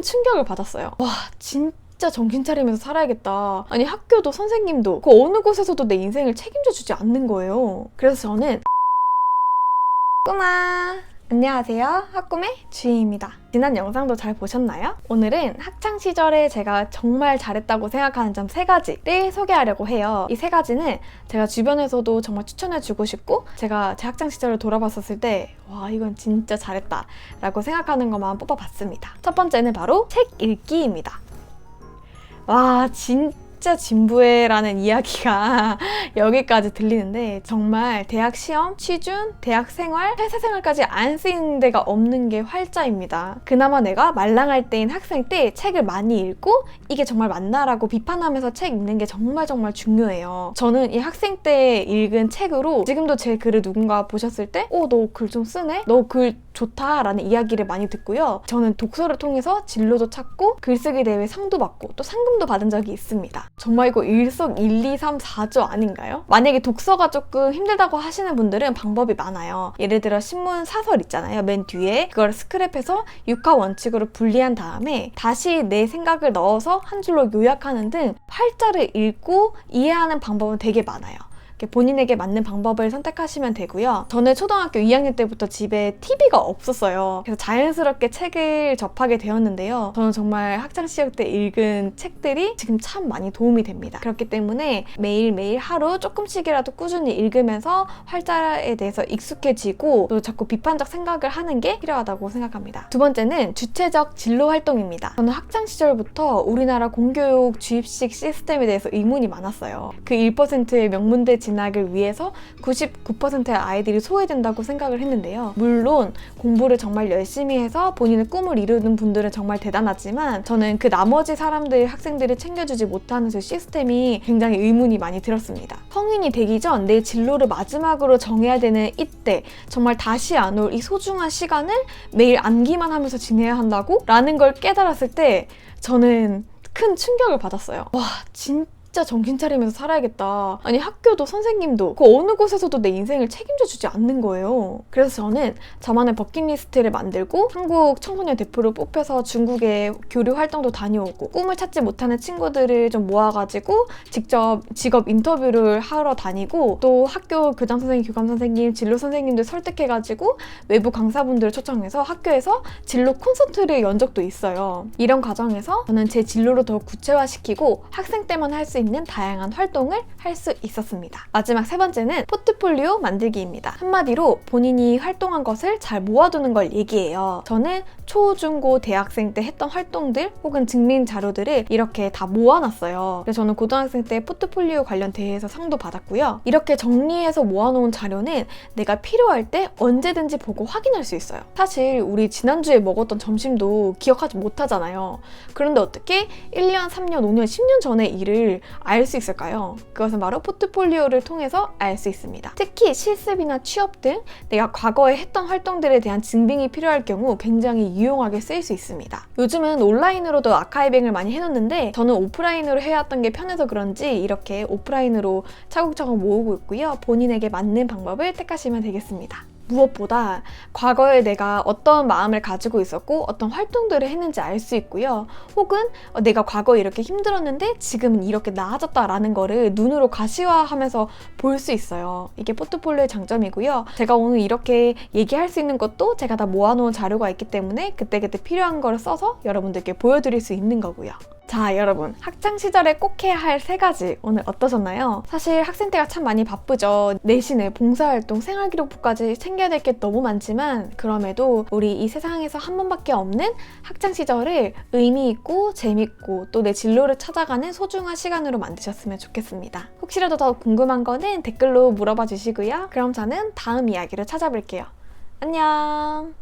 충격을 받았어요. 와, 진짜 정신 차리면서 살아야겠다. 아니, 학교도 선생님도 그 어느 곳에서도 내 인생을 책임져 주지 않는 거예요. 그래서 저는 꿈아, 안녕하세요. 학꿈의 주희입니다. 지난 영상도 잘 보셨나요? 오늘은 학창시절에 제가 정말 잘했다고 생각하는 점 3가지를 소개하려고 해요. 이 3가지는 제가 주변에서도 정말 추천해주고 싶고, 제가 제 학창시절을 돌아봤었을 때 와, 이건 진짜 잘했다 라고 생각하는 것만 뽑아봤습니다. 첫 번째는 바로 책 읽기입니다. 와, 진짜 진부해라는 이야기가 여기까지 들리는데, 정말 대학 시험, 취준, 대학 생활, 회사 생활까지 안 쓰이는 데가 없는 게 활자입니다. 그나마 내가 말랑할 때인 학생 때 책을 많이 읽고 이게 정말 맞나라고 비판하면서 책 읽는 게 정말 중요해요. 저는 이 학생 때 읽은 책으로 지금도 제 글을 누군가 보셨을 때 너 글 좀 쓰네? 너 글 좋다 라는 이야기를 많이 듣고요. 저는 독서를 통해서 진로도 찾고 글쓰기 대회 상도 받고 또 상금도 받은 적이 있습니다. 정말 이거 일석 2, 3, 4조 아닌가요? 만약에 독서가 조금 힘들다고 하시는 분들은 방법이 많아요. 예를 들어 신문 사설 있잖아요. 맨 뒤에 그걸 스크랩해서 육하 원칙으로 분리한 다음에 다시 내 생각을 넣어서 한 줄로 요약하는 등 활자를 읽고 이해하는 방법은 되게 많아요. 본인에게 맞는 방법을 선택하시면 되고요. 저는 초등학교 2학년 때부터 집에 TV가 없었어요. 그래서 자연스럽게 책을 접하게 되었는데요. 저는 정말 학창시절 때 읽은 책들이 지금 참 많이 도움이 됩니다. 그렇기 때문에 매일매일 하루 조금씩이라도 꾸준히 읽으면서 활자에 대해서 익숙해지고 또 자꾸 비판적 생각을 하는 게 필요하다고 생각합니다. 두 번째는 주체적 진로 활동입니다. 저는 학창시절부터 우리나라 공교육 주입식 시스템에 대해서 의문이 많았어요. 그 1%의 명문대 진학을 위해서 99%의 아이들이 소외된다고 생각을 했는데요. 물론 공부를 정말 열심히 해서 본인의 꿈을 이루는 분들은 정말 대단하지만 저는 그 나머지 사람들, 학생들을 챙겨주지 못하는 그 시스템이 굉장히 의문이 많이 들었습니다. 성인이 되기 전 내 진로를 마지막으로 정해야 되는 이때, 정말 다시 안 올 이 소중한 시간을 매일 암기만 하면서 지내야 한다고? 라는 걸 깨달았을 때 저는 큰 충격을 받았어요. 와, 진짜 정신 차리면서 살아야겠다. 아니, 학교도 선생님도 그 어느 곳에서도 내 인생을 책임져 주지 않는 거예요. 그래서 저는 저만의 버킷리스트를 만들고 한국 청소년 대표로 뽑혀서 중국에 교류 활동도 다녀오고, 꿈을 찾지 못하는 친구들을 좀 모아가지고 직접 직업 인터뷰를 하러 다니고, 또 학교 교장 선생님, 교감 선생님, 진로 선생님들 설득해가지고 외부 강사분들을 초청해서 학교에서 진로 콘서트를 연 적도 있어요. 이런 과정에서 저는 제 진로를 더 구체화시키고 학생 때만 할 수 있는 다양한 활동을 할 수 있었습니다. 마지막 3번째는 포트폴리오 만들기입니다. 한마디로 본인이 활동한 것을 잘 모아두는 걸 얘기해요. 저는 초, 중, 고 대학생 때 했던 활동들 혹은 증명 자료들을 이렇게 다 모아놨어요. 그래서 저는 고등학생 때 포트폴리오 관련 대회에서 상도 받았고요. 이렇게 정리해서 모아놓은 자료는 내가 필요할 때 언제든지 보고 확인할 수 있어요. 사실 우리 지난주에 먹었던 점심도 기억하지 못하잖아요. 그런데 어떻게 1년, 3년, 5년, 10년 전의 일을 알 수 있을까요? 그것은 바로 포트폴리오를 통해서 알 수 있습니다. 특히 실습이나 취업 등 내가 과거에 했던 활동들에 대한 증빙이 필요할 경우 굉장히 유용하게 쓰일 수 있습니다. 요즘은 온라인으로도 아카이빙을 많이 해놓는데 저는 오프라인으로 해왔던 게 편해서 그런지 이렇게 오프라인으로 차곡차곡 모으고 있고요. 본인에게 맞는 방법을 택하시면 되겠습니다. 무엇보다 과거에 내가 어떤 마음을 가지고 있었고 어떤 활동들을 했는지 알 수 있고요. 혹은 내가 과거에 이렇게 힘들었는데 지금은 이렇게 나아졌다라는 거를 눈으로 가시화하면서 볼 수 있어요. 이게 포트폴리오의 장점이고요. 제가 오늘 이렇게 얘기할 수 있는 것도 제가 다 모아놓은 자료가 있기 때문에 그때그때 필요한 거를 써서 여러분들께 보여드릴 수 있는 거고요. 자, 여러분, 학창시절에 꼭 해야 할 3가지 오늘 어떠셨나요? 사실 학생 때가 참 많이 바쁘죠. 내신에 봉사활동, 생활기록부까지 챙겨야 될 게 너무 많지만 그럼에도 우리 이 세상에서 한 번밖에 없는 학창시절을 의미 있고 재밌고 또 내 진로를 찾아가는 소중한 시간으로 만드셨으면 좋겠습니다. 혹시라도 더 궁금한 거는 댓글로 물어봐 주시고요. 그럼 저는 다음 이야기로 찾아뵐게요. 안녕!